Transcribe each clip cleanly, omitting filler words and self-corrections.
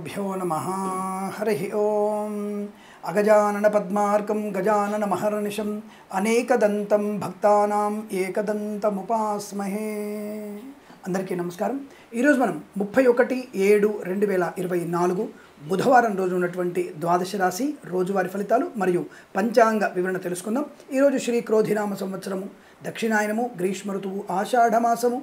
श्रीगुरुभ्यो नमः। हरिः ओम्। अगजानन पद्मार्कं गजानन महर्निशम् अनेकदन्तं भक्तानां एकदन्तमुपास्महे। అందరికీ నమస్కారం। ఈరోజు మనం 31/7/2024 బుధవారం రోజు ఉన్నటువంటి ద్వాదశ రాశి రోజువారీ ఫలితాలు మరియు పంచాంగ వివరణ తెలుసుకుందాం। ఈరోజు శ్రీ క్రోధినామ సంవత్సరము, దక్షిణాయనము, గ్రీష్మ ఋతువు, ఆషాఢమాసము,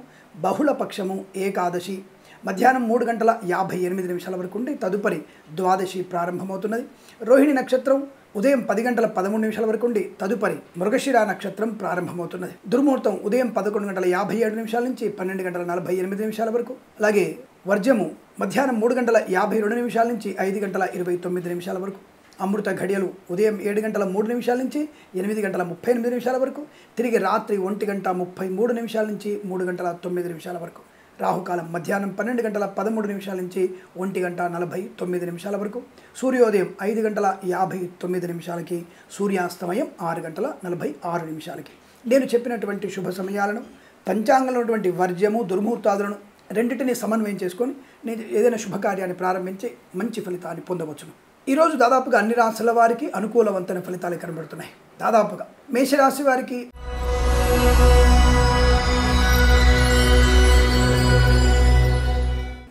బహుళ పక్షము, ఏకాదశి మధ్యాహ్నం 3:58 వరకు ఉండి తదుపరి ద్వాదశి ప్రారంభమవుతున్నది। రోహిణి నక్షత్రం ఉదయం 10:13 వరకు ఉండి తదుపరి మృగశిర నక్షత్రం ప్రారంభమవుతున్నది। దుర్ముహూర్తం ఉదయం 11:57 నుంచి 12:48 వరకు, అలాగే వర్జము మధ్యాహ్నం 3:52 నుంచి 5:29 వరకు, అమృత ఘడియలు ఉదయం 7:03 నుంచి 8:38 వరకు, తిరిగి రాత్రి 1:33 నుంచి 3:09 వరకు, రాహుకాలం మధ్యాహ్నం 12:13 నుంచి 1:49 వరకు, సూర్యోదయం 5:59 సూర్యాస్తమయం 6:46. నేను చెప్పినటువంటి శుభ సమయాలను, పంచాంగంలో ఉన్నటువంటి వర్జ్యము దుర్ముహూర్తాదులను రెండింటినీ సమన్వయం చేసుకొని నేను ఏదైనా శుభకార్యాన్ని ప్రారంభించి మంచి ఫలితాన్ని పొందవచ్చును। ఈరోజు దాదాపుగా అన్ని రాశుల వారికి అనుకూలవంతమైన ఫలితాలు కనబడుతున్నాయి। దాదాపుగా మేషరాశి వారికి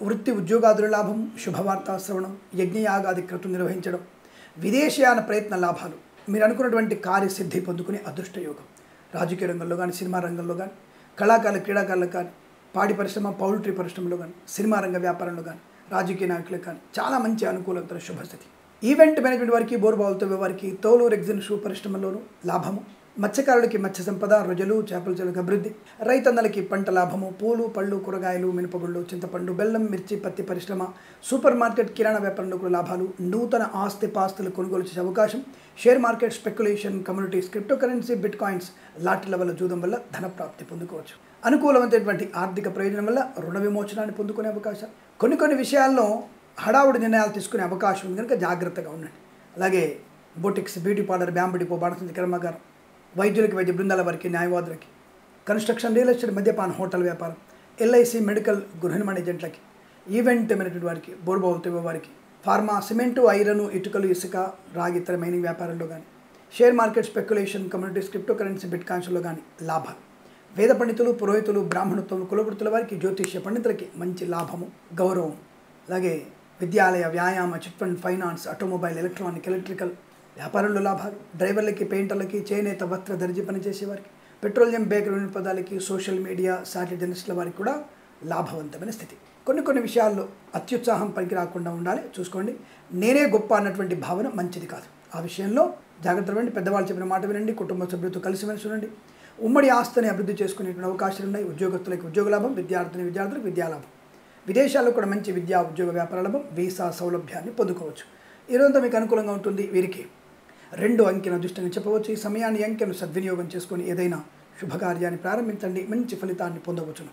వృత్తి ఉద్యోగాదుల లాభం, శుభవార్తా శ్రవణం, యజ్ఞయాగాది క్రతులు నిర్వహించడం, విదేశయాన ప్రయత్న లాభాలు, మీరు అనుకున్నటువంటి కార్యసిద్ధి పొందుకునే అదృష్టయోగం, రాజకీయ రంగంలో కానీ, సినిమా రంగంలో కానీ, కళాకారులు క్రీడాకారులకు కానీ, పాడి పరిశ్రమ పౌల్ట్రీ పరిశ్రమలో కానీ, సినిమా రంగ వ్యాపారంలో కానీ, రాజకీయ నాయకులకు కానీ చాలా మంచి అనుకూలత శుభస్థితి। ఈవెంట్ మేనేజ్మెంట్ వారికి, బోర్బావులతో వారికి, తోలు రెగ్జిన్ షూ పరిశ్రమలోనూ లాభము, మత్స్యకారులకి మత్స్య సంపద, రొజలు చేపల చెరుకు అభివృద్ధి, రైతన్నలకి పంట లాభము, పూలు పళ్ళు కూరగాయలు మినపగుళ్ళు చింతపండు బెల్లం మిర్చి పత్తి పరిశ్రమ, సూపర్ మార్కెట్ కిరాణా వ్యాపారంలో కూడా లాభాలు, నూతన ఆస్తి పాస్తులు కొనుగోలు చేసే అవకాశం, share market speculation, communities, cryptocurrency, bitcoins, లాటరీల వల్ల జూదం వల్ల ధన ప్రాప్తి పొందుకోవచ్చు। అనుకూలమైనటువంటి ఆర్థిక ప్రయోజనం వల్ల రుణ విమోచనాన్ని పొందుకునే అవకాశం, కొన్ని విషయాల్లో హడావుడి నిర్ణయాలు తీసుకునే అవకాశం ఉంది కనుక జాగ్రత్తగా ఉండండి। అలాగే boutiques, beauty parlour, bamboo depot, బాణసంచి కర్మాగారం, వైద్యులకి, వైద్య బృందాల వారికి, న్యాయవాదులకి, కన్స్ట్రక్షన్, రియల్ ఎస్టేట్, మద్యపాన, హోటల్ వ్యాపారం, ఎల్ఐసి, మెడికల్, గృహ నిర్మాణ ఏజెంట్లకి, ఈవెంట్ మేనేజ్మెంట్ వారికి, బోర్బావులతో వారికి, ఫార్మా, సిమెంటు, ఐరన్, ఇటుకలు, ఇసుక, రాగి, ఇతర మైనింగ్ వ్యాపారంలో కానీ, share market speculation, communities, cryptocurrency, బిట్ కాయిన్స్లో కానీ లాభాలు, వేద పండితులు, పురోహితులు, బ్రాహ్మణత్వం, కులవృత్తుల వారికి, జ్యోతిష్య పండితులకి మంచి లాభము, గౌరవం, అలాగే విద్యాలయ, వ్యాయామ, chit fund, finance, automobile, electronic, electrical వ్యాపారంలో లాభాలు, డ్రైవర్లకి, పెయింటర్లకి, చేనేత, వస్త్ర, దర్జీ పనిచేసేవారికి, పెట్రోలియం, బేకరీ పదాలకి, సోషల్ మీడియా, సాటిలైట్ జర్నలిస్టుల వారికి కూడా లాభవంతమైన స్థితి। కొన్ని విషయాల్లో అత్యుత్సాహం పనికి రాకుండా ఉండాలి, చూసుకోండి। నేనే గొప్ప అన్నటువంటి భావన మంచిది కాదు, ఆ విషయంలో జాగ్రత్త పడండి। పెద్దవాళ్ళు చెప్పిన మాట వినండి, కుటుంబ సభ్యులతో కలిసిమెలిసి ఉండండి, ఉమ్మడి ఆస్తిని అభివృద్ధి చేసుకునేటువంటి అవకాశాలు ఉన్నాయి। ఉద్యోగస్తులకి ఉద్యోగ లాభం, విద్యార్థులకు విద్యాలాభం, విదేశాల్లో కూడా మంచి విద్యా ఉద్యోగ వ్యాపార లాభం, వీసా సౌలభ్యాన్ని పొందుకోవచ్చు। ఈరోజంతా మీకు అనుకూలంగా ఉంటుంది। వీరికి 2 అంకెను అదృష్టంగా చెప్పవచ్చు। ఈ సమయాన్ని అంకెను సద్వినియోగం చేసుకొని ఏదైనా శుభకార్యాన్ని ప్రారంభించండి, మంచి ఫలితాన్ని పొందవచ్చును।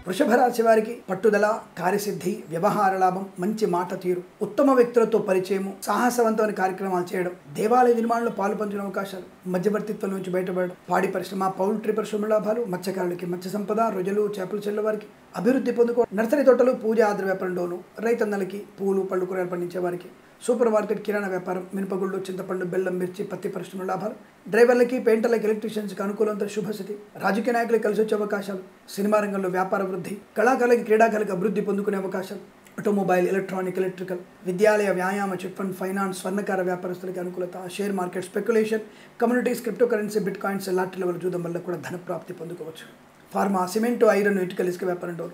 వృషభ రాశి వారికి పట్టుదల, కార్యసిద్ధి, వ్యవహార లాభం, మంచి మాట తీరు, ఉత్తమ వ్యక్తులతో పరిచయము, సాహసవంతమైన కార్యక్రమాలు చేయడం, దేవాలయ నిర్మాణంలో పాలు పంచుకునే అవకాశాలు, మధ్యవర్తిత్వం నుంచి బయటపడడం, పాడి పరిశ్రమ, పౌల్ట్రీ పరిశ్రమ లాభాలు, మత్స్యకారులకి మత్స్య సంపద, రొజలు చేపల చెరువుల వారికి అభివృద్ధి పొందుకోవడం, నర్సరీ తోటలు, పూజ ఆద్ర వ్యాపారంలోను, రైతన్నలకి పూలు పళ్ళు కూరగాయలు పండించే వారికి, సూపర్ మార్కెట్ కిరాణా వ్యాపారం, మినపగుళ్ళు, చింతపండు బెల్లం మిర్చి పత్తి పరిశ్రమ లాభాలు, డ్రైవర్లకి, పెయింటర్లకి, ఎలక్ట్రీషియన్స్కి అనుకూలంతో శుభస్థితి, రాజకీయ నాయకులకు కలిసి వచ్చే అవకాశాలు, సినిమా రంగంలో వ్యాపార వృద్ధి, కళాకారులకి, క్రీడాకారులకు అభివృద్ధి పొందుకునే అవకాశాలు, ఆటోమొబైల్, ఎలక్ట్రానిక్, ఎలక్ట్రికల్, విద్యాలయ, వ్యాయామ, చిట్ ఫండ్, ఫైనాన్స్, స్వర్ణకార వ్యాపారస్తులకి అనుకూలత, share market speculation, communities, cryptocurrency, bitcoins, లాటరీల వల్ల జూదం వల్ల కూడా ధన ప్రాప్తి పొందుకోవచ్చు। ఫార్మా, సిమెంటు, ఐరన్, ఇటుకలు, ఇసుక వ్యాపారంలో,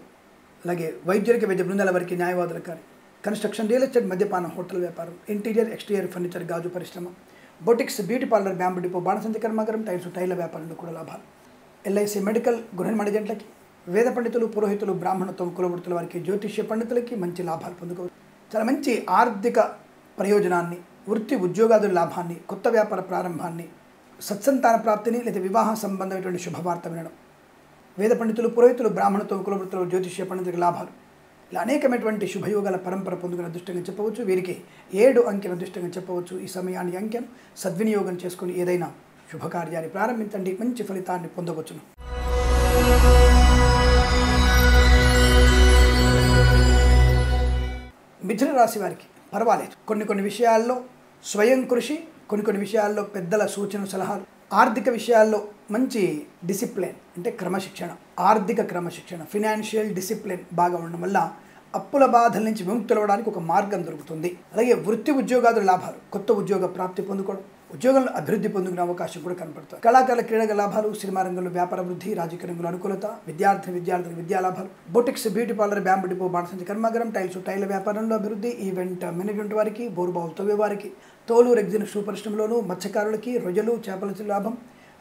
అలాగే వైద్యులకి, వైద్య బృందాల వారికి, న్యాయవాదులకు కానీ, కన్స్ట్రక్షన్, రియల్ ఎస్టేట్, మద్యపాన, హోటల్ వ్యాపారం, ఇంటీరియర్, ఎక్స్టీరియర్ ఫర్నిచర్, గాజు పరిశ్రమ, boutiques, beauty parlour, bamboo depot, బాణసంచి కర్మాగారం, టైర్ల వ్యాపారంలో కూడా లాభాలు, ఎల్ఐసి, మెడికల్, గృహ నిర్మాణ ఏజెంట్లకి, వేద పండితులు, పురోహితులు, బ్రాహ్మణత్వం, కులవృత్తుల వారికి, జ్యోతిష్య పండితులకి మంచి లాభాలు పొందుకోవచ్చు। చాలా మంచి ఆర్థిక ప్రయోజనాన్ని, వృత్తి ఉద్యోగాదుల లాభాన్ని, కొత్త వ్యాపార ప్రారంభాన్ని, సత్సంతాన ప్రాప్తిని లేదా వివాహ సంబంధమైనటువంటి శుభవార్త వినడం, వేద పండితులు, పురోహితులు, బ్రాహ్మణత్వం, కులవృత్తులు, జ్యోతిష్య పండితులకు లాభాలు, ఇలా అనేకమైనటువంటి శుభయోగాల పరంపర పొందుకునే అదృష్టంగా చెప్పవచ్చు। వీరికి 7 అంకెను అదృష్టంగా చెప్పవచ్చు। ఈ సమయాన్ని అంకెను సద్వినియోగం చేసుకుని ఏదైనా శుభకార్యాన్ని ప్రారంభించండి, మంచి ఫలితాన్ని పొందవచ్చును। మిథున రాశి వారికి పర్వాలేదు. కొన్ని విషయాల్లో స్వయం కృషి, కొన్ని విషయాల్లో పెద్దల సూచన సలహాలు, ఆర్థిక విషయాల్లో మంచి డిసిప్లిన్ అంటే క్రమశిక్షణ, ఆర్థిక క్రమశిక్షణ, ఫినాన్షియల్ డిసిప్లిన్ బాగా ఉండడం వల్ల అప్పుల బాధల నుంచి విముక్తులవడానికి ఒక మార్గం దొరుకుతుంది. అలాగే వృత్తి ఉద్యోగాదుల లాభాలు, కొత్త ఉద్యోగ ప్రాప్తి పొందుకోవడం, ఉద్యోగంలో అభివృద్ధి పొందుకునే అవకాశం కూడా కనపడుతుంది. కళాకారుల క్రీడల లాభాలు, సినిమా రంగంలో వ్యాపార వృద్ధి, రాజకీయ రంగంలో అనుకూలత, విద్యార్థులకు విద్యా లాభాలు, boutiques, beauty parlour, bamboo depot, బాణసంచి కర్మాగారం, టైల వ్యాపారంలో అభివృద్ధి, ఈవెంట్ మేనేజ్మెంట్ వారికి, బోరుబావులు తవ్వే వారికి, తోలు రెగ్జిన్ షూ పరిశ్రమలోను, మత్స్యకారులకి, రొయ్యలు చేపల లాభం,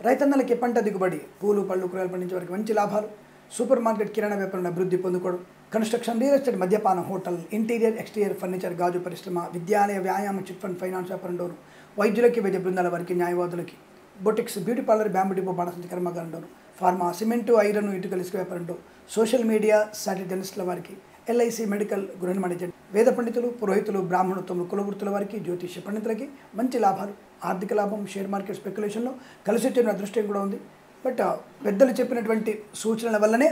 రైతన్నలకి పంట దిగుబడి, పూలు పళ్ళు కూరగాయలు పండించే వారికి మంచి లాభాలు, సూపర్ మార్కెట్ కిరాణా వ్యాపారంలో అభివృద్ధి పొందుకోవడం, కన్స్ట్రక్షన్, రియల్ ఎస్టేట్, మద్యపానం, హోటల్, ఇంటీరియర్ ఎక్స్టీరియర్ ఫర్నిచర్, గాజు పరిశ్రమ, విద్యాలయ, వ్యాయామ, చిట్ ఫండ్, ఫైనాన్స్ వ్యాపారంలోను, వైద్యులకి, వైద్య బృందాల వారికి, న్యాయవాదులకి, boutiques, beauty parlour, bamboo depot, బాణసంచి కర్మాగారంలోను, ఫార్మా, సిమెంటు, ఐరన్, ఇటుకల ఇసుక వ్యాపారంలో, సోషల్ మీడియా, సాటిలైట్ జర్నలిస్టుల వారికి, ఎల్ఐసి, మెడికల్, గృహ నిర్మాణ, వేద పండితులు, పురోహితులు, బ్రాహ్మణోత్తములు, కులవృత్తుల వారికి, జ్యోతిష్య పండితులకి మంచి లాభాలు, ఆర్థిక లాభం, షేర్ మార్కెట్ స్పెక్యులేషన్లో కలిసి వచ్చే అదృష్టం కూడా ఉంది. బట్ పెద్దలు చెప్పినటువంటి సూచనల వల్లనే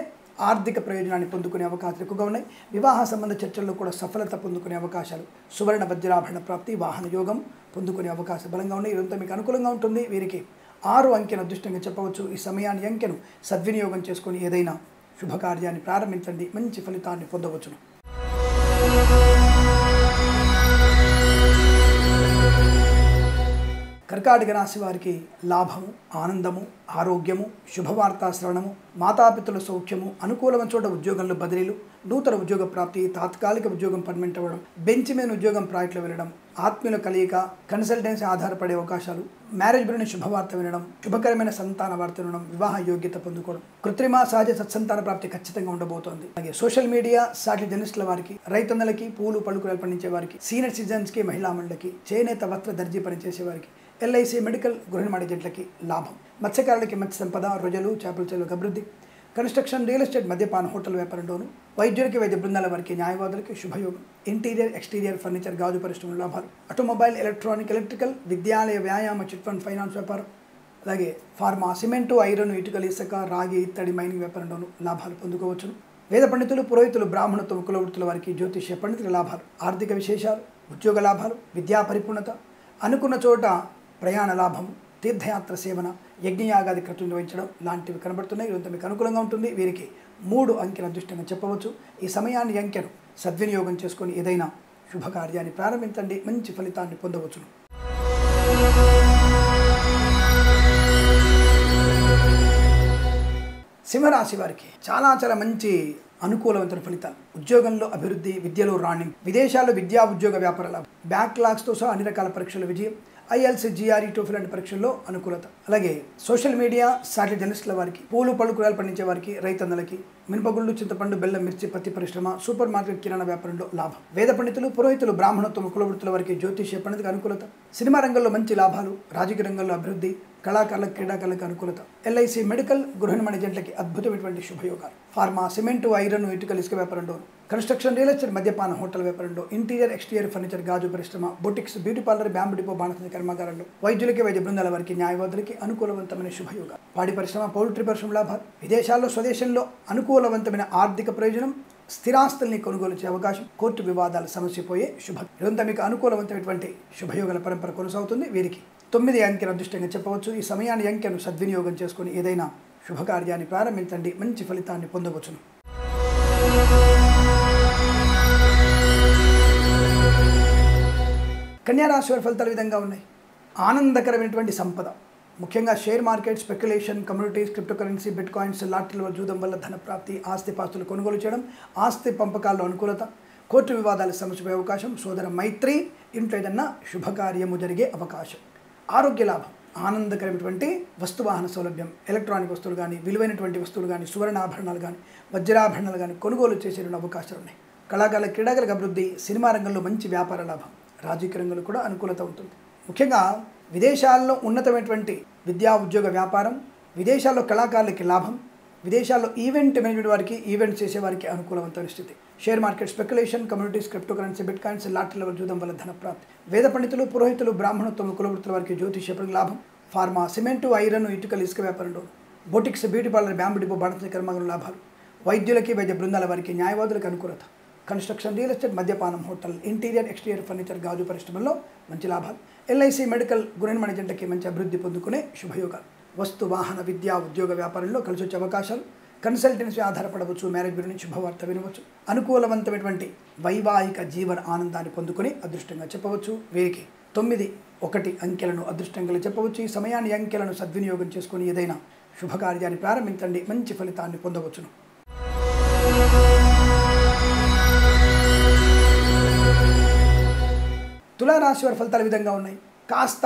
ఆర్థిక ప్రయోజనాన్ని పొందుకునే అవకాశాలు ఎక్కువగా ఉన్నాయి. వివాహ సంబంధ చర్చల్లో కూడా సఫలత పొందుకునే అవకాశాలు, సువర్ణ వజ్రాభరణ ప్రాప్తి, వాహన యోగం పొందుకునే అవకాశాలు బలంగా ఉన్నాయి. ఇదంతా మీకు అనుకూలంగా ఉంటుంది. వీరికి 6 అంకెను అదృష్టంగా చెప్పవచ్చు. ఈ సమయాన్ని అంకెను సద్వినియోగం చేసుకొని ఏదైనా శుభకార్యాన్ని ప్రారంభించండి, మంచి ఫలితాన్ని పొందవచ్చును. కర్కాటక రాశి వారికి లాభము, ఆనందము, ఆరోగ్యము, శుభవార్తా శ్రవణము, మాతాపితృల సౌఖ్యము, అనుకూలమైన చోట ఉద్యోగంలో బదిలీలు, నూతన ఉద్యోగ ప్రాప్తి, తాత్కాలిక ఉద్యోగం పర్మనెంట్ అవ్వడం, బెంచ్ మీద ఉద్యోగం ప్రాజెక్టులో వెళ్ళడం, ఆత్మీయుల కలయిక, కన్సల్టెన్సీ ఆధారపడే అవకాశాలు, మ్యారేజ్ గురించి శుభవార్త వినడం, శుభకరమైన సంతాన వార్త వినడం, వివాహ యోగ్యత పొందుకోవడం, కృత్రిమ సహజ సత్సంతాన ప్రాప్తి ఖచ్చితంగా ఉండబోతోంది. అలాగే సోషల్ మీడియా, సాటిలైట్ జర్నలిస్టుల వారికి, రైతన్నలకి, పూలు పళ్ళు కూరగాయలు పండించే వారికి, సీనియర్ సిటిజన్స్కి, మహిళా మండలికి, చేనేత వస్త్ర దర్జీ పనిచేసే వారికి, ఎల్ఐసి, మెడికల్, గృహ నిర్మాణ ఏజెంట్లకి లాభం, మత్స్యకారులకి మత్స్య సంపద, రొయ్యలు చేపల చెరువులకు అభివృద్ధి, కన్స్ట్రక్షన్, రియల్ ఎస్టేట్, మద్యపాన, హోటల్ వ్యాపారంలోను, వైద్యులకి, వైద్య బృందాల వారికి, న్యాయవాదులకి శుభయోగం, ఇంటీరియర్ ఎక్స్టీరియర్ ఫర్నిచర్, గాజు పరిశ్రమల లాభాలు, ఆటోమొబైల్, ఎలక్ట్రికల్, విద్యాలయ, వ్యాయామ, చిట్ ఫండ్, ఫైనాన్స్ వ్యాపారం, అలాగే ఫార్మా, సిమెంటు, ఐరన్, ఇటుకలు, ఇసుక, రాగి, ఇత్తడి, మైనింగ్ వ్యాపారంలోను లాభాలు పొందుకోవచ్చును. వేద పండితులు, పురోహితులు, బ్రాహ్మణత్వం, కులవృత్తుల వారికి, జ్యోతిష్య పండితుల లాభాలు, ఆర్థిక విశేషాలు, ఉద్యోగ లాభాలు, విద్యా పరిపూర్ణత, అనుకున్న చోట ప్రయాణ లాభం, తీర్థయాత్ర సేవన, యజ్ఞయాగాది క్రతువు నిర్వహించడం లాంటివి కనబడుతున్నాయి. ఇదంతా మీకు అనుకూలంగా ఉంటుంది. వీరికి 3 అంకెల అదృష్టంగా చెప్పవచ్చు. ఈ సమయాన్ని అంకెను సద్వినియోగం చేసుకొని ఏదైనా శుభకార్యాన్ని ప్రారంభించండి, మంచి ఫలితాన్ని పొందవచ్చును. సింహరాశి వారికి చాలా మంచి అనుకూలవంతమైన ఫలితాలు, ఉద్యోగంలో అభివృద్ధి, విద్యలో రాణింపు, విదేశాల్లో విద్యా ఉద్యోగ వ్యాపార లాభం, బ్యాక్లాగ్స్తో సహా అన్ని రకాల పరీక్షల విజయం, ఐఎల్స్, జిఆర్ఈ, టోఫెల్ లాంటి పరీక్షల్లో అనుకూలత. అలాగే సోషల్ మీడియా, సాటిలైట్ జర్నలిస్టుల వారికి, పూలు పళ్ళు కూరగాయలు పండించే వారికి, రైతన్నలకి, మినపగుళ్ళు, చింతపండు, బెల్లం, మిర్చి, పత్తి పరిశ్రమ, సూపర్ మార్కెట్ కిరాణా వ్యాపారంలో లాభం, వేద పండితులు, పురోహితులు, బ్రాహ్మణత్వం, కులవృత్తుల వారికి, జ్యోతిష్య పండితులకు అనుకూలత, సినిమా రంగంలో మంచి లాభాలు, రాజకీయ రంగంలో అభివృద్ధి, కళాకారులకు, క్రీడాకారులకు అనుకూలత, ఎల్ఐసి, మెడికల్, గృహ నిర్మాణ ఏజెంట్లకి అద్భుతమైనటువంటి శుభయోగాలు, ఫార్మా, సిమెంటు, ఐరన్, ఇటుకలు, ఇసుక వ్యాపారంలో, కన్స్ట్రక్షన్, రియల్ ఎస్టేట్, మద్యపాన, హోటల్ వ్యాపారంలో, ఇంటీరియర్ ఎక్స్టీరియర్ ఫర్నిచర్, గాజు పరిశ్రమ, boutiques, beauty parlour, bamboo depot, బాణసంచి కర్మాగారంలో, వైద్యులకి, వైద్య బృందాల వారికి, న్యాయవాదులకి అనుకూలవంతమైన శుభయోగాలు, పాడి పరిశ్రమ, పౌల్ట్రీ పరిశ్రమ లాభాలు, విదేశాల్లో, స్వదేశంలో అనుకూలవంతమైన ఆర్థిక ప్రయోజనం, స్థిరాస్తుల్ని కొనుగోలు చేసే అవకాశం, కోర్టు వివాదాలు సమస్యపోయే శుభం. ఇదంతా మీకు అనుకూలవంతమైనటువంటి శుభయోగాల పరంపర కొనసాగుతుంది. వీరికి 9 అంకెను అదృష్టంగా చెప్పవచ్చు. ఈ సమయాన్ని అంకెను సద్వినియోగం చేసుకుని ఏదైనా శుభకార్యాన్ని ప్రారంభించండి, మంచి ఫలితాన్ని పొందవచ్చును. కన్యారాశి వారి ఫలితాలు విధంగా ఉన్నాయి. ఆనందకరమైనటువంటి సంపద, ముఖ్యంగా share market, speculation, communities, cryptocurrency, bitcoins, లాటరీల జూదం వల్ల ధన ప్రాప్తి, ఆస్తిపాస్తులు కొనుగోలు చేయడం, ఆస్తి పంపకాల్లో అనుకూలత, కోర్టు వివాదాల సమస్యపోయే అవకాశం, సోదర మైత్రి, ఇంట్లో ఏదన్నా శుభకార్యము జరిగే అవకాశం, ఆరోగ్య లాభం, ఆనందకరమైనటువంటి వస్తువాహన సౌలభ్యం, ఎలక్ట్రానిక్ వస్తువులు కానీ, విలువైనటువంటి వస్తువులు కానీ, సువర్ణాభరణాలు కానీ, వజ్రాభరణాలు కానీ కొనుగోలు చేసే అవకాశాలు ఉన్నాయి. కళాకారుల, క్రీడాకారులకు అభివృద్ధి, సినిమా రంగంలో మంచి వ్యాపార లాభం, రాజకీయ రంగంలో కూడా అనుకూలత ఉంటుంది. ముఖ్యంగా విదేశాల్లో ఉన్నతమైనటువంటి విద్యా ఉద్యోగ వ్యాపారం, విదేశాల్లో కళాకారులకి లాభం, విదేశాల్లో ఈవెంట్ మేనేజ్మెంట్ వారికి, ఈవెంట్ చేసేవారికి అనుకూలవంతమైన స్థితి, share market, speculation, communities, cryptocurrency, bitcoins, లాటరీల జూదం వల్ల ధన ప్రాప్తి, వేద పండితులు, పురోహితులు, బ్రాహ్మణత్వం, కులవృత్తుల వారికి జ్యోతిష్య లాభం, ఫార్మా, సిమెంటు, ఐరన్, ఇటుకలు, ఇసుక వ్యాపారంలో, boutiques, beauty parlour, bamboo depot, బాణసంచి కర్మాగారం లాభాలు, వైద్యులకి, వైద్య బృందాల వారికి, న్యాయవాదులకు అనుకూలత, కన్స్ట్రక్షన్, రియల్ ఎస్టేట్, మద్యపానం, హోటల్, ఇంటీరియర్, ఎక్స్టీరియర్ ఫర్నిచర్, గాజు పరిశ్రమల్లో మంచి లాభాలు. ఎల్ఐసి, మెడికల్, గృహనిర్మాణ జంటకి మంచి అభివృద్ధి పొందుకునే శుభయోగాలు. వస్తు, వాహన, విద్యా, ఉద్యోగ వ్యాపారంలో కలిసి వచ్చే అవకాశాలు. కన్సల్టెన్సీ ఆధారపడవచ్చు. మ్యారేజ్ గురించి శుభవార్త వినవచ్చు. అనుకూలవంతమైనటువంటి వైవాహిక జీవన ఆనందాన్ని పొందుకుని అదృష్టంగా చెప్పవచ్చు. వీరికి 9, 1 అంకెలను అదృష్టంగా చెప్పవచ్చు. ఈ సమయాన్ని అంకెలను సద్వినియోగం చేసుకుని ఏదైనా శుభకార్యాన్ని ప్రారంభించండి, మంచి ఫలితాన్ని పొందవచ్చును. తులారాశి వారి ఫలితాలు విధంగా ఉన్నాయి. కాస్త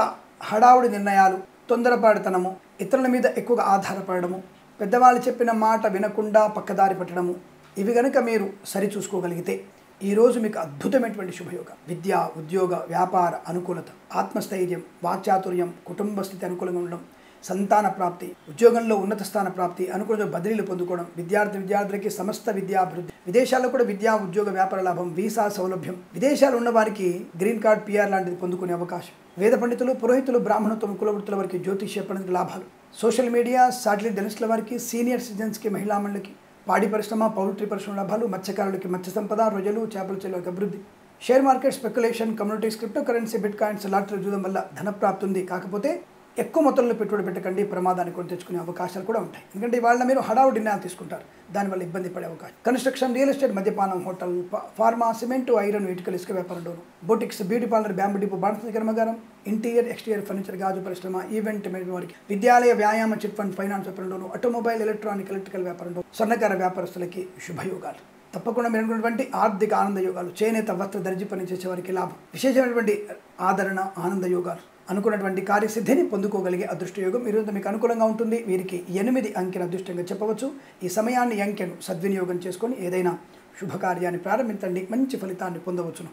హడావుడి నిర్ణయాలు, తొందరపాటుతనము, ఇతరుల మీద ఎక్కువగా ఆధారపడము, పెద్దవాళ్ళు చెప్పిన మాట వినకుండా పక్కదారి పట్టడము, ఇవి కనుక మీరు సరిచూసుకోగలిగితే ఈరోజు మీకు అద్భుతమైనటువంటి శుభయోగం. విద్య, ఉద్యోగ, వ్యాపార అనుకూలత, ఆత్మస్థైర్యం, వాక్చాతుర్యం, కుటుంబ స్థితి అనుకూలంగా ఉండడం, సంతాన ప్రాప్తి, ఉద్యోగంలో ఉన్నత స్థాన ప్రాప్తి, అనుకూల బదిలీలు పొందుకోవడం, విద్యార్థులకి సమస్త విద్యాభివృద్ధి, విదేశాల్లో కూడా విద్యా, ఉద్యోగ, వ్యాపార లాభం, వీసా సౌలభ్యం, విదేశాలు ఉన్న వారికి గ్రీన్ కార్డ్, పిఆర్ లాంటిది పొందుకునే అవకాశం. వేద పండితులు, పురోహితులు, బ్రాహ్మణత్వం, కులవృత్తుల వారికి జ్యోతిష్య పండితుల లాభాలు. సోషల్ మీడియా, సాటిలైట్ జర్నలిస్టుల వారికి, సీనియర్ సిటిజన్స్కి, మహిళామణులకి, పాడి పరిశ్రమ, పౌల్ట్రీ పరిశ్రమ లాభాలు, మత్స్యకారులకి మత్స్య సంపద, రొయ్యలు, చేపల చెరువులకు అభివృద్ధి. Share market, speculation, communities, cryptocurrency, bitcoins, లాటరీలు చూడడం వల్ల ధన ప్రాప్తి ఉంది. కాకపోతే ఎక్కువ మొత్తంలో పెట్టుబడి పెట్టకండి, ప్రమాదాన్ని కొని తెచ్చుకునే అవకాశాలు కూడా ఉంటాయి. ఎందుకంటే ఇవాళ మీరు హడావుడి నిర్ణయాలు తీసుకుంటారు, దానివల్ల ఇబ్బంది పడే అవకాశం. కన్స్ట్రక్షన్, రియల్ ఎస్టేట్, మద్యపానం, హోటల్, ఫార్మా, సిమెంటు, ఐరన్, ఇటుకలు, ఇసుక వ్యాపారం, boutiques, beauty parlour, bamboo depot, బాణసంచి కర్మాగారం, ఇంటీరియర్, ఎక్స్టీరియర్ ఫర్నిచర్, గాజు పరిశ్రమ, ఈవెంట్ మేనేజ్మెంట్ వారికి, విద్యాలయ, వ్యాయామ, చిట్ ఫండ్, ఫైనాన్స్ వ్యాపారంలోను, ఆటోమొబైల్, ఎలక్ట్రానిక్, ఎలక్ట్రికల్ వ్యాపారంలో, స్వర్ణకార వ్యాపారస్తులకి శుభయోగాలు. తప్పకుండా మీరు అనుకున్నటువంటి ఆర్థిక ఆనంద యోగాలు, చేనేత, వస్త్ర, దర్జీ పని చేసే వారికి లాభం, విశేషమైనటువంటి ఆదరణ, ఆనంద యోగాలు, అనుకున్నటువంటి కార్యసిద్ధిని పొందుకోగలిగే అదృష్ట యోగం ఈరోజు మీకు అనుకూలంగా ఉంటుంది. వీరికి 8 అంకెను అదృష్టంగా చెప్పవచ్చు. ఈ సమయాన్ని, అంకెను సద్వినియోగం చేసుకొని ఏదైనా శుభకార్యాన్ని ప్రారంభించండి, మంచి ఫలితాన్ని పొందవచ్చును.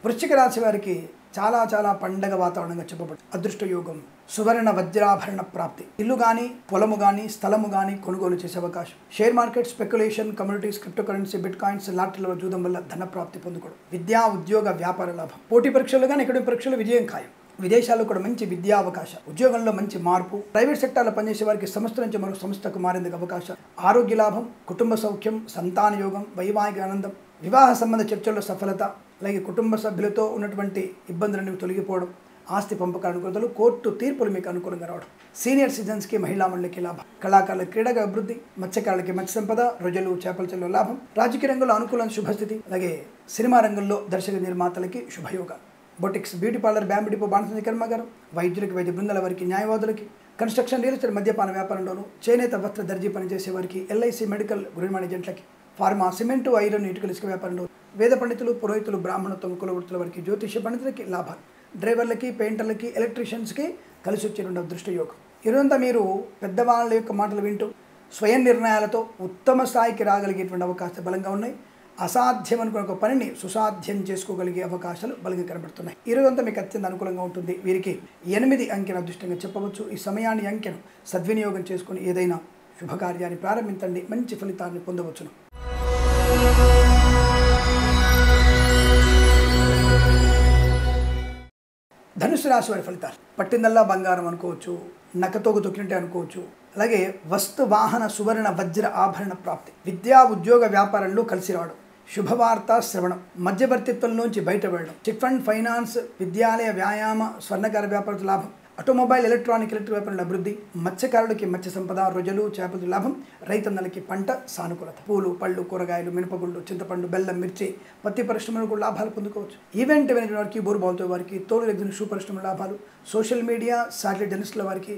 వృశ్చిక రాశి వారికి చాలా పండగ వాతావరణంగా చెప్పబడి అదృష్ట యోగం, సువర్ణ వజ్రాభరణ ప్రాప్తి, ఇల్లు కానీ, పొలము కానీ, స్థలము కానీ కొనుగోలు చేసే అవకాశం. Share market, speculation, communities, cryptocurrency, bitcoins, లాటరీల చూడడం వల్ల ధన ప్రాప్తి పొందుకోవడం. విద్యా, ఉద్యోగ, వ్యాపార లాభం. పోటీ పరీక్షలు కానీ, ఎక్కడి పరీక్షలు విజయం ఖాయం. విదేశాల్లో కూడా మంచి విద్యా అవకాశం, ఉద్యోగంలో మంచి మార్పు, ప్రైవేట్ సెక్టార్లో పనిచేసే వారికి సంస్థ నుంచి మరొక సంస్థకు మారేందుకు అవకాశం. ఆరోగ్య లాభం, కుటుంబ సౌఖ్యం, సంతాన యోగం, వైవాహిక ఆనందం, వివాహ సంబంధ చర్చల్లో సఫలత, అలాగే కుటుంబ సభ్యులతో ఉన్నటువంటి ఇబ్బందులన్నీ తొలగిపోవడం, ఆస్తి పంపకాల అనుకూలతలు, కోర్టు తీర్పులు మీకు అనుకూలంగా రావడం. సీనియర్ సిటిజన్స్కి, మహిళామణులకి లాభం. కళాకారుల క్రీడగా అభివృద్ధి, మత్స్యకారులకి మత్స్య సంపద, రొయ్యలు, చేపల చెరువుల లాభం. రాజకీయ రంగంలో అనుకూల శుభస్థితి, అలాగే సినిమా రంగంలో దర్శక నిర్మాతలకి శుభయోగాలు. Boutiques, beauty parlour, bamboo depot, బాణసంచి కర్మాగారం, వైద్యులకి, వైద్య బృందాల వారికి, న్యాయవాదులకి, కన్స్ట్రక్షన్, రియల్ ఎస్టేట్, మద్యపాన వ్యాపారంలోను, చేనేత, వస్త్ర, దర్జీ పనిచేసే వారికి, ఎల్ఐసి, మెడికల్, గృహనిర్మాణ జంటలకి, ఫార్మా, సిమెంటు, ఐరన్, ఇటుకలు, ఇసుక వ్యాపారంలో, వేద పండితులు, పురోహితులు, బ్రాహ్మణత్వం, కులవృత్తుల వారికి, జ్యోతిష్య పండితులకి లాభాలు. డ్రైవర్లకి, పెయింటర్లకి, ఎలక్ట్రీషియన్స్కి కలిసి వచ్చేటువంటి అదృష్ట యోగం. ఈరోజంతా మీరు పెద్దవాళ్ళ యొక్క మాటలు వింటూ స్వయం నిర్ణయాలతో ఉత్తమ స్థాయికి రాగలిగేటువంటి అవకాశాలు బలంగా ఉన్నాయి. అసాధ్యం అనుకున్న ఒక పనిని సుసాధ్యం చేసుకోగలిగే అవకాశాలు బలంగా కనబడుతున్నాయి. ఈరోజంతా మీకు అత్యంత అనుకూలంగా ఉంటుంది. వీరికి 8 అంకెను అదృష్టంగా చెప్పవచ్చు. ఈ సమయాన్ని, అంకెను సద్వినియోగం చేసుకుని ఏదైనా శుభకార్యాన్ని ప్రారంభించండి, మంచి ఫలితాన్ని పొందవచ్చును. ధనుసు రాశి వారి ఫలితాలు. పట్టిందల్లా బంగారం అనుకోవచ్చు, నక్కతోగు తొక్కినట్టే అనుకోవచ్చు. అలాగే వస్తు, వాహన, సువర్ణ, వజ్ర ఆభరణ ప్రాప్తి, విద్యా, ఉద్యోగ, వ్యాపారంలో కలిసి రావడం, శుభవార్త శ్రవణం, మధ్యవర్తిత్వం నుంచి బయటపడడం, చిట్ ఫండ్, ఫైనాన్స్, విద్యాలయ, వ్యాయామ, స్వర్ణకార వ్యాపార లాభం, ఆటోమొబైల్, ఎలక్ట్రికల్ వ్యాపారంలో అభివృద్ధి, మత్స్యకారులకి మత్స్య సంపద, రొయ్యలు, చేపల లాభం, రైతన్నలకి పంట సానుకూలత, పూలు, పళ్ళు, కూరగాయలు, మినపగుళ్ళు, చింతపండు, బెల్లం, మిర్చి, పత్తి పరిశ్రమలు కూడా లాభాలు పొందుకోవచ్చు. ఈవెంట్ మేనేజ్మెంట్ వారికి, బోరుబావుతో వారికి, తోలు ఎగ్జిన్, షూ పరిశ్రమ లాభాలు. సోషల్ మీడియా, సాటిలైట్ జర్నలిస్టుల వారికి,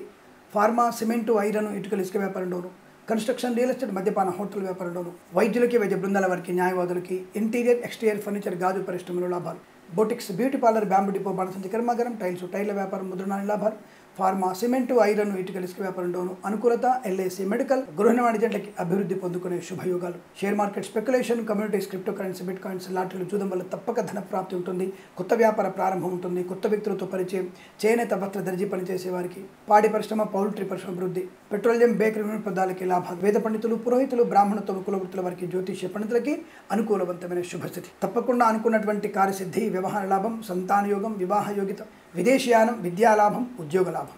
ఫార్మా, సిమెంటు, ఐరన్, ఇటుకలు, ఇసుక వ్యాపారంలోను, కన్స్ట్రక్షన్, రియల్ ఎస్టేట్, మద్యపాన, హోటల్ వ్యాపారంలోను, వైద్యులకి, వైద్య బృందాల వారికి, న్యాయవాదులకి, ఇంటీరియర్, ఎక్స్టీరియర్ ఫర్నిచర్, గాజు పరిశ్రమలో లాభాలు. Boutiques, beauty parlour, bamboo depot, బాణసంచి కర్మాగారం, టైర్ల వ్యాపారం, ముద్రణాల లాభాలు. ఫార్మా, సిమెంటు, ఐరన్, ఇటుకలు, ఇసుక వ్యాపారంలోను అనుకూలత. ఎల్ఐసి, మెడికల్, గృహనిర్మాణ జంటలకి అభివృద్ధి పొందుకునే శుభయోగాలు. Share market, speculation, communities, cryptocurrency, bitcoins, లాటరీలు చూడడం వల్ల తప్పక ధన ప్రాప్తి ఉంటుంది. కొత్త వ్యాపార ప్రారంభం ఉంటుంది. కొత్త వ్యక్తులతో పరిచయం. చేనేత, వస్త్ర, దర్జీ పనిచేసే వారికి, పాడి పరిశ్రమ, పౌల్ట్రీ పరిశ్రమ అభివృద్ధి, పెట్రోలియం, బేకరీ పదార్థాలకి లాభాలు. వేద పండితులు, పురోహితులు, బ్రాహ్మణత్వం, కులవృత్తుల వారికి, జ్యోతిష్య పండితులకి అనుకూలవంతమైన శుభస్థితి. తప్పకుండా అనుకున్నటువంటి కార్యసిద్ధి, వ్యవహార లాభం, సంతాన యోగం, వివాహ యోగిత, విదేశీయానం, విద్యాలాభం, ఉద్యోగ లాభం,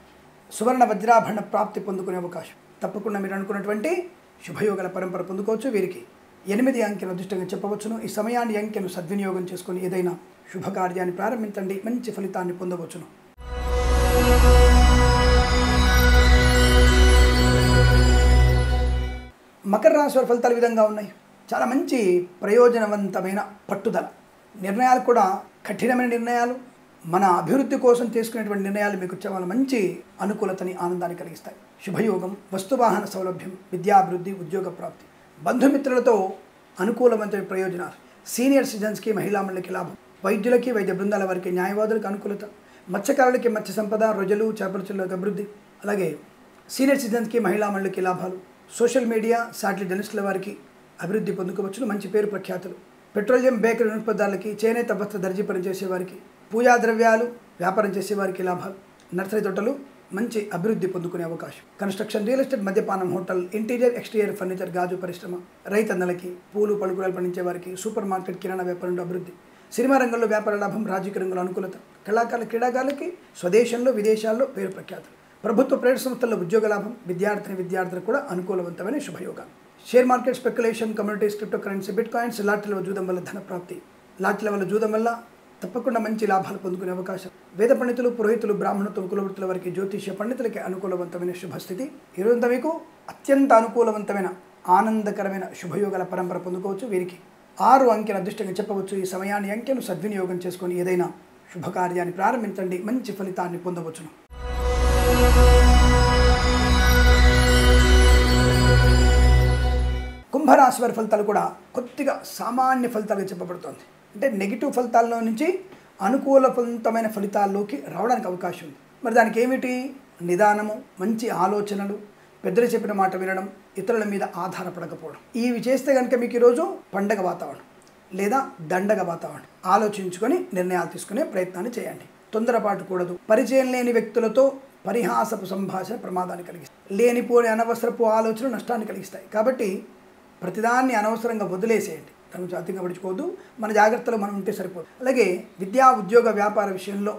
సువర్ణ వజ్రాభరణ ప్రాప్తి పొందుకునే అవకాశం. తప్పకుండా మీరు అనుకున్నటువంటి శుభయోగాల పరంపర పొందుకోవచ్చు. వీరికి 8 అంకెను అదృష్టంగా చెప్పవచ్చును. ఈ సమయాన్ని అంకెను సద్వినియోగం చేసుకొని ఏదైనా శుభకార్యాన్ని ప్రారంభించండి, మంచి ఫలితాన్ని పొందవచ్చును. మకర రాశి వారి ఫలితాలు ఈ విధంగా ఉన్నాయి. చాలా మంచి ప్రయోజనవంతమైన పట్టుదల నిర్ణయాలు, కూడా కఠినమైన నిర్ణయాలు, మన అభివృద్ధి కోసం తీసుకునేటువంటి నిర్ణయాలు మీకు చాలా మంచి అనుకూలతని, ఆనందాన్ని కలిగిస్తాయి. శుభయోగం, వస్తువాహన సౌలభ్యం, విద్యాభివృద్ధి, ఉద్యోగ ప్రాప్తి, బంధుమిత్రులతో అనుకూలమైన ప్రయోజనాలు, సీనియర్ సిటిజన్స్కి, మహిళా మండలికి లాభం, వైద్యులకి, వైద్య బృందాల వారికి, న్యాయవాదులకు అనుకూలత, మత్స్యకారులకి మత్స్య సంపద, రొయ్యలు, చేపల చెరువులకు అభివృద్ధి, అలాగే సీనియర్ సిటిజన్స్కి, మహిళా మండలికి లాభాలు, సోషల్ మీడియా, శాటిలైట్ జర్నలిస్టుల వారికి అభివృద్ధి పొందుకోవచ్చును. మంచి పేరు ప్రఖ్యాతులు, పెట్రోలియం, బేకరీ ఉత్పత్తులకి, చేనేత వస్త్ర దర్జీ పనిచేసే వారికి, పూజా ద్రవ్యాలు వ్యాపారం చేసే వారికి లాభాలు, నర్సరీ తోటలు మంచి అభివృద్ధి పొందుకునే అవకాశం, కన్స్ట్రక్షన్, రియల్ ఎస్టేట్, మద్యపానం, హోటల్, ఇంటీరియర్, ఎక్స్టీరియర్ ఫర్నిచర్, గాజు పరిశ్రమ, రైతన్నలకి, పూలు పలుకురాలు పండించే వారికి, సూపర్ మార్కెట్, కిరాణా వ్యాపారంలో అభివృద్ధి, సినిమా రంగంలో వ్యాపార లాభం, రాజకీయ రంగంలో అనుకూలత, కళాకారులు, క్రీడాకారులకి స్వదేశంలో, విదేశాల్లో పేరు ప్రఖ్యాతులు, ప్రభుత్వ ప్రైవేట్ సంస్థల్లో ఉద్యోగ లాభం, విద్యార్థులకు కూడా అనుకూలవంతమైన శుభయోగాలు, share market, speculation, communities, cryptocurrency, bitcoins, లాటరీల వల్ల జూదం వల్ల ధన ప్రాప్తి, లాటరీల వల్ల జూదం వల్ల తప్పకుండా మంచి లాభాలు పొందుకునే అవకాశం, వేద పండితులు, పురోహితులు, బ్రాహ్మణత్వం, కులవృత్తుల వారికి, జ్యోతిష్య పండితులకి అనుకూలవంతమైన శుభస్థితి. ఈరోజంతా మీకు అత్యంత అనుకూలవంతమైన ఆనందకరమైన శుభయోగాల పరంపర పొందుకోవచ్చు. వీరికి 6 అంకెను అదృష్టంగా చెప్పవచ్చు. ఈ సమయాన్ని అంకెను సద్వినియోగం చేసుకొని ఏదైనా శుభకార్యాన్ని ప్రారంభించండి, మంచి ఫలితాన్ని పొందవచ్చును. కుంభరాశి వారి ఫలితాలు కూడా కొద్దిగా సామాన్య ఫలితాలుగా చెప్పబడుతోంది. అంటే నెగిటివ్ ఫలితాల్లో నుంచి అనుకూలవంతమైన ఫలితాల్లోకి రావడానికి అవకాశం ఉంది. మరి దానికి ఏమిటి? నిదానము, మంచి ఆలోచనలు, పెద్దలు చెప్పిన మాట వినడం, ఇతరుల మీద ఆధారపడకపోవడం. ఇవి చేస్తే కనుక మీకు ఈరోజు పండగ వాతావరణం లేదా దండగ వాతావరణం. ఆలోచించుకొని నిర్ణయాలు తీసుకునే ప్రయత్నాన్ని చేయండి. తొందరపాటు కూడదు. పరిచయం లేని వ్యక్తులతో పరిహాసపు సంభాషణ ప్రమాదాన్ని కలిగిస్తాయి. లేనిపోని అనవసరపు ఆలోచనలు నష్టాన్ని కలిగిస్తాయి. కాబట్టి ప్రతిదాన్ని అనవసరంగా వదిలేసేయండి. దాని గురించి అతిగా పడుచుకోవద్దు. మన జాగ్రత్తలో మనం ఉంటే సరిపోదు. అలాగే విద్యా, ఉద్యోగ, వ్యాపార విషయంలో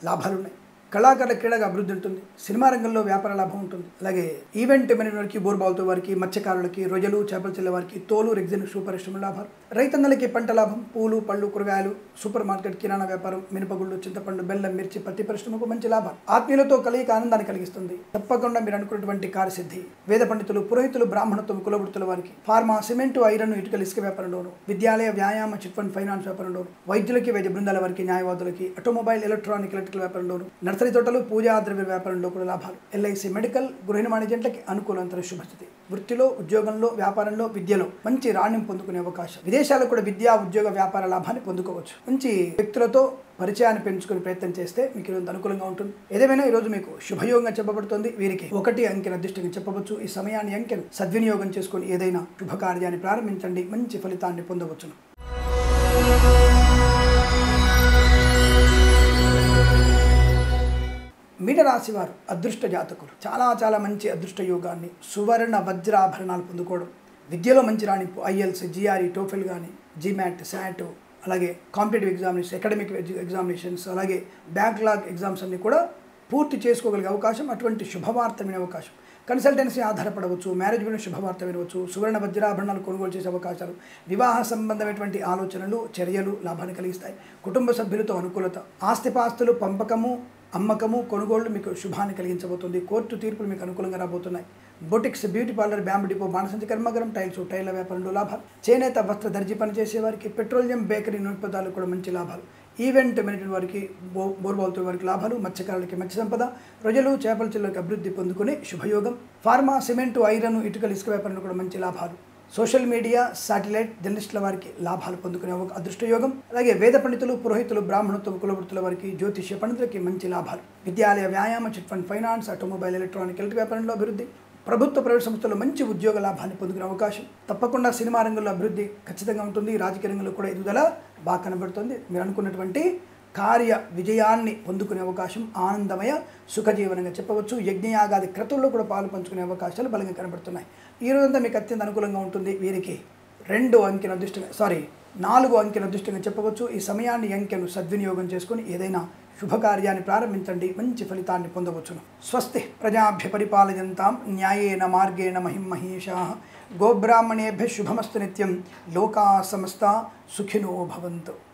లాభాలు ఉన్నాయి. కళాకారుల, క్రీడగా అభివృద్ధి ఉంటుంది. సినిమా రంగంలో వ్యాపార లాభం ఉంటుంది. అలాగే ఈవెంట్ మేనేజ్మెంట్కి, బోర్బావుతో వారికి, మత్స్యకారులకి, రొయ్యలు, చేపల చెల్లె వారికి, తోలు, రెగ్జిన్, షూ పరిశ్రమ లాభాలు, రైతన్నలకి పంట లాభం, పూలు, పళ్ళు, కూరగాయలు, సూపర్ మార్కెట్, కిరాణా వ్యాపారం, మినపగుళ్ళు, చింతపండు, బెల్లం, మిర్చి, పత్తి పరిశ్రమకు మంచి లాభాలు, ఆత్మీయులతో కలయిక ఆనందాన్ని కలిగిస్తుంది. తప్పకుండా మీరు అనుకున్నటువంటి కార్యసిద్ధి. వేద పండితులు, పురోహితులు, బ్రాహ్మణత్వం, కులవృత్తుల వారికి, ఫార్మా, సిమెంటు, ఐరన్, ఇటుకలు, ఇసుక వ్యాపారంలోను, విద్యాలయ, వ్యాయామ, చిట్ ఫండ్, ఫైనాన్స్ వ్యాపారంలోను, వైద్యులకి, వైద్య బృందాల వారికి, న్యాయవాదులకి, ఆటోమొబైల్, ఎలక్ట్రానిక్, ఎలక్ట్రికల్ వ్యాపారంలోను, నర్సరీ తోటలు, పూజా ద్రవ్య వ్యాపారంలో కూడా లాభాలు, ఎల్ఐసి, మెడికల్, గృహ నిర్మాణ ఏజెంట్లకి అనుకూలంతర శుభస్థితి. వృత్తిలో, ఉద్యోగంలో, వ్యాపారంలో, విద్యలో మంచి రాణ్యం పొందుకునే అవకాశం. విదేశాల్లో కూడా విద్యా, ఉద్యోగ, వ్యాపార లాభాన్ని పొందుకోవచ్చు. మంచి వ్యక్తులతో పరిచయాన్ని పెంచుకునే ప్రయత్నం చేస్తే మీకు ఈరోజు అనుకూలంగా ఉంటుంది. ఏదేమైనా ఈరోజు మీకు శుభయోగంగా చెప్పబడుతుంది. వీరికి 1 అంకెను అదృష్టంగా చెప్పవచ్చు. ఈ సమయాన్ని అంకెను సద్వినియోగం చేసుకొని ఏదైనా శుభకార్యాన్ని ప్రారంభించండి, మంచి ఫలితాన్ని పొందవచ్చును. మీనరాశి వారు అదృష్ట జాతకులు. చాలా మంచి అదృష్ట యోగాన్ని, సువర్ణ వజ్రాభరణాలు పొందుకోవడం, విద్యలో మంచి రాణింపు, ఐఎల్స్, జిఆర్ఈ, టోఫెల్ కానీ, జిమాట్, శాట్, అలాగే కాంపిటేటివ్ ఎగ్జామినేషన్, అకాడమిక్ ఎగ్జామినేషన్స్, అలాగే బ్యాక్లాగ్ ఎగ్జామ్స్ అన్నీ కూడా పూర్తి చేసుకోగలిగే అవకాశం, అటువంటి శుభవార్త వినే అవకాశం. కన్సల్టెన్సీ ఆధారపడవచ్చు, మ్యారేజ్ గురించి శుభవార్త వినవచ్చు, సువర్ణ వజ్రాభరణాలు కొనుగోలు చేసే అవకాశాలు, వివాహ సంబంధమైనటువంటి ఆలోచనలు, చర్యలు లాభాన్ని కలిగిస్తాయి. కుటుంబ సభ్యులతో అనుకూలత, ఆస్తిపాస్తులు పంపకము, అమ్మకము, కొనుగోళ్లు మీకు శుభాన్ని కలిగించబోతుంది. కోర్టు తీర్పులు మీకు అనుకూలంగా రాబోతున్నాయి. Boutiques, beauty parlour, bamboo depot, బాణసంచి కర్మాగారం, టైర్ల వ్యాపారంలో లాభాలు, చేనేత వస్త్ర దర్జీ పనిచేసే వారికి, పెట్రోలియం, బేకరీ ఉత్పత్తులు కూడా మంచి లాభాలు, ఈవెంట్ మేనేజ్మెంట్ వారికి, బోర్బావుతో వారికి లాభాలు, మత్స్యకారులకి మత్స్య సంపద, రొయ్యలు, చేపల చెరువులకు అభివృద్ధి పొందుకునే శుభయోగం, ఫార్మా, సిమెంటు, ఐరన్, ఇటుకలు, ఇసుక వ్యాపారంలో కూడా మంచి లాభాలు, సోషల్ మీడియా, శాటిలైట్ జర్నలిస్టుల వారికి లాభాలు పొందుకునే ఒక అదృష్టయోగం. అలాగే వేద పండితులు, పురోహితులు, బ్రాహ్మణత్వం, కులవృత్తుల వారికి, జ్యోతిష్య పండితులకి మంచి లాభాలు, విద్యాలయ, వ్యాయామ, chit fund, finance, automobile, electronic, electrical వ్యాపారంలో అభివృద్ధి, ప్రభుత్వ ప్రైవేట్ సంస్థల్లో మంచి ఉద్యోగ లాభాన్ని పొందుకునే అవకాశం. తప్పకుండా సినిమా రంగంలో అభివృద్ధి ఖచ్చితంగా ఉంటుంది. రాజకీయ రంగంలో కూడా ఎదుగుదల బాగా కనబడుతుంది. మీరు అనుకున్నటువంటి కార్య విజయాన్ని పొందుకునే అవకాశం, ఆనందమయ సుఖజీవనంగా చెప్పవచ్చు. యజ్ఞయాగాది క్రతువుల్లో కూడా పాలు పంచుకునే అవకాశాలు బలంగా కనబడుతున్నాయి. ఈ రోజంతా మీకు అత్యంత అనుకూలంగా ఉంటుంది. వీరికి 4 అంకెను అదృష్టంగా చెప్పవచ్చు. ఈ సమయాన్ని అంకెను సద్వినియోగం చేసుకొని ఏదైనా శుభకార్యాన్ని ప్రారంభించండి, మంచి ఫలితాన్ని పొందవచ్చును. స్వస్తి ప్రజాభ్య పరిపాలయంతాం న్యాయేన మార్గేణ మహిం మహేషాః. గోబ్రాహ్మణేభ్య శుభమస్తు నిత్యం. లోకా సమస్తా సుఖినో భవంతు.